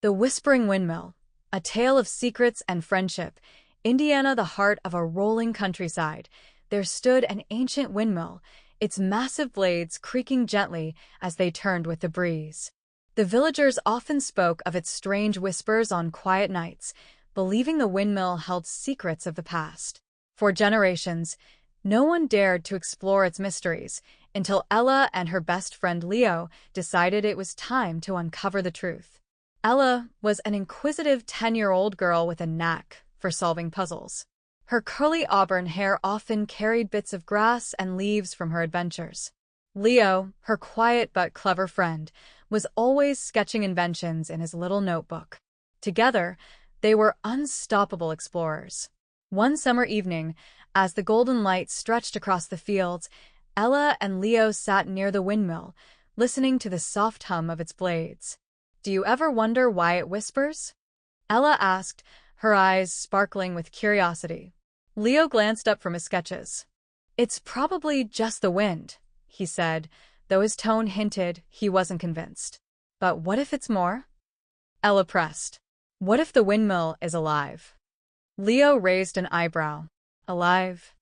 The Whispering Windmill, a tale of secrets and friendship. Indiana, the heart of a rolling countryside, there stood an ancient windmill, its massive blades creaking gently as they turned with the breeze. The villagers often spoke of its strange whispers on quiet nights, believing the windmill held secrets of the past. For generations, no one dared to explore its mysteries until Ella and her best friend Leo decided it was time to uncover the truth. Ella was an inquisitive 10-year-old girl with a knack for solving puzzles. Her curly auburn hair often carried bits of grass and leaves from her adventures. Leo, her quiet but clever friend, was always sketching inventions in his little notebook. Together, they were unstoppable explorers. One summer evening, as the golden light stretched across the fields, Ella and Leo sat near the windmill, listening to the soft hum of its blades. "Do you ever wonder why it whispers?" Ella asked, her eyes sparkling with curiosity. Leo glanced up from his sketches. "It's probably just the wind," he said, though his tone hinted he wasn't convinced. "But what if it's more?" Ella pressed. "What if the windmill is alive?" Leo raised an eyebrow. "Alive?"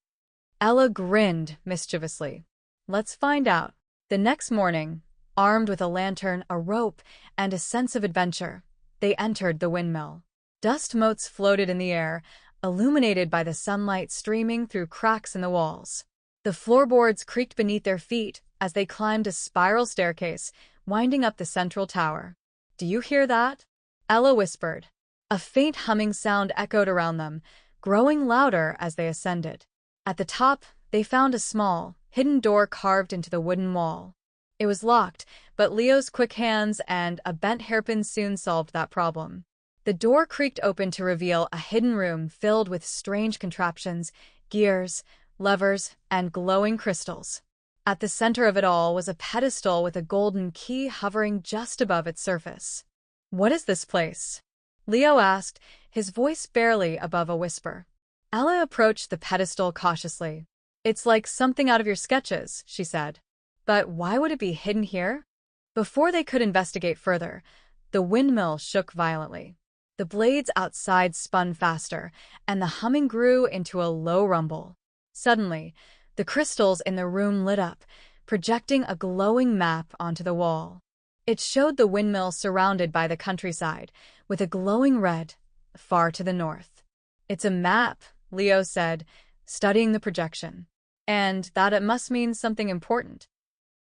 Ella grinned mischievously. "Let's find out." The next morning, armed with a lantern, a rope, and a sense of adventure, they entered the windmill. Dust motes floated in the air, illuminated by the sunlight streaming through cracks in the walls. The floorboards creaked beneath their feet as they climbed a spiral staircase, winding up the central tower. "Do you hear that?" Ella whispered. A faint humming sound echoed around them, growing louder as they ascended. At the top, they found a small, hidden door carved into the wooden wall. It was locked, but Leo's quick hands and a bent hairpin soon solved that problem. The door creaked open to reveal a hidden room filled with strange contraptions, gears, levers, and glowing crystals. At the center of it all was a pedestal with a golden key hovering just above its surface. "What is this place?" Leo asked, his voice barely above a whisper. Ella approached the pedestal cautiously. "It's like something out of your sketches," she said. "But why would it be hidden here?" Before they could investigate further, the windmill shook violently. The blades outside spun faster, and the humming grew into a low rumble. Suddenly, the crystals in the room lit up, projecting a glowing map onto the wall. It showed the windmill surrounded by the countryside, with a glowing red far to the north. "It's a map," Leo said, studying the projection. "And that it must mean something important."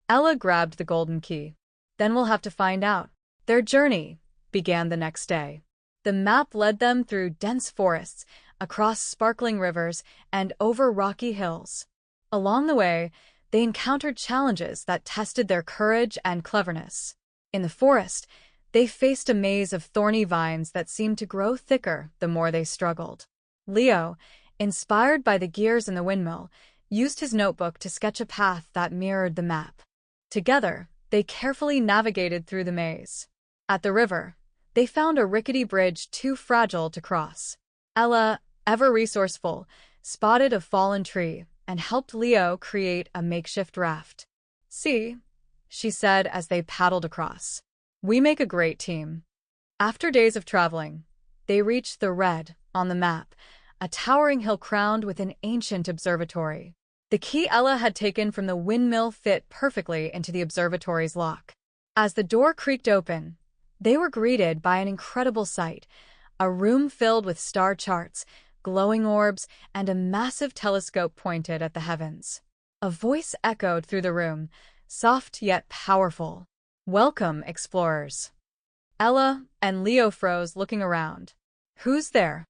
Ella grabbed the golden key. "Then we'll have to find out." Their journey began the next day. The map led them through dense forests, across sparkling rivers, and over rocky hills. Along the way, they encountered challenges that tested their courage and cleverness. In the forest, they faced a maze of thorny vines that seemed to grow thicker the more they struggled. Leo, inspired by the gears in the windmill, used his notebook to sketch a path that mirrored the map. Together, they carefully navigated through the maze. At the river, they found a rickety bridge too fragile to cross. Ella, ever resourceful, spotted a fallen tree and helped Leo create a makeshift raft. "See," she said as they paddled across. "We make a great team." After days of traveling, they reached the red on the map, a towering hill crowned with an ancient observatory. The key Ella had taken from the windmill fit perfectly into the observatory's lock. As the door creaked open, they were greeted by an incredible sight, a room filled with star charts, glowing orbs, and a massive telescope pointed at the heavens. A voice echoed through the room, soft yet powerful. "Welcome, explorers." Ella and Leo froze, looking around. "Who's there?"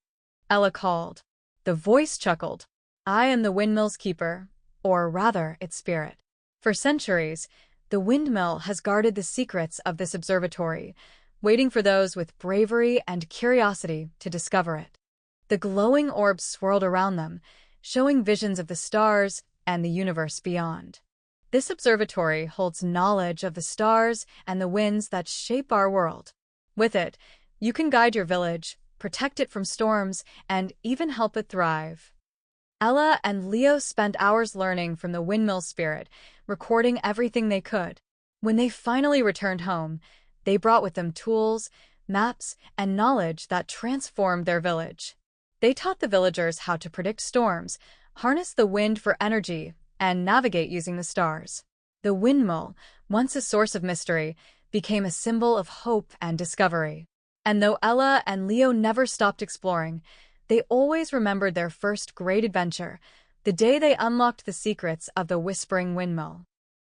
Ella called. The voice chuckled. "I am the windmill's keeper, or rather, its spirit. For centuries, the windmill has guarded the secrets of this observatory, waiting for those with bravery and curiosity to discover it." The glowing orbs swirled around them, showing visions of the stars and the universe beyond. This observatory holds knowledge of the stars and the winds that shape our world. With it, you can guide your village, protect it from storms, and even help it thrive. Ella and Leo spent hours learning from the windmill spirit, recording everything they could. When they finally returned home, they brought with them tools, maps, and knowledge that transformed their village. They taught the villagers how to predict storms, harness the wind for energy, and navigate using the stars. The windmill, once a source of mystery, became a symbol of hope and discovery. And though Ella and Leo never stopped exploring, they always remembered their first great adventure, the day they unlocked the secrets of the Whispering Windmill.